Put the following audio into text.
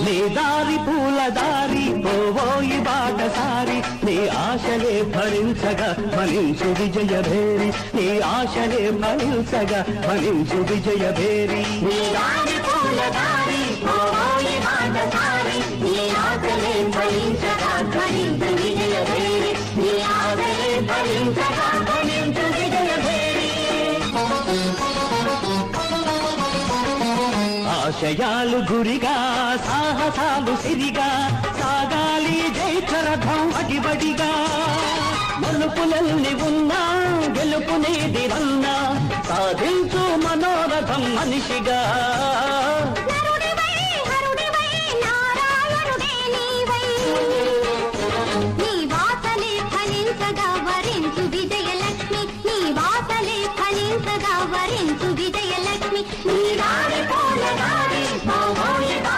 నీ దారి పూల దారి పోవోయి బాటసారి నీ ఆశలే ఫలించగా ఫలించు విజయభేరి నీ ఆశలే ఫలించగా ఫలించు విజయభేరి నీ దారి పూల దారి పోవోయి బాటసారి నీ ఆశలే ఫలించగా ఫలించు విజయభేరి నీ ఆశలే ఫలించగా ఫలించు విజయభేరి ఆశయాలు గురిగా సాహసాలు సిరిగా సాగాలి జైత్రరథం అడిబడిగా మలుపులన్నీ ఉన్నా గెలుపునేది రన్నా సాధించు మనోరథం మనిషిగా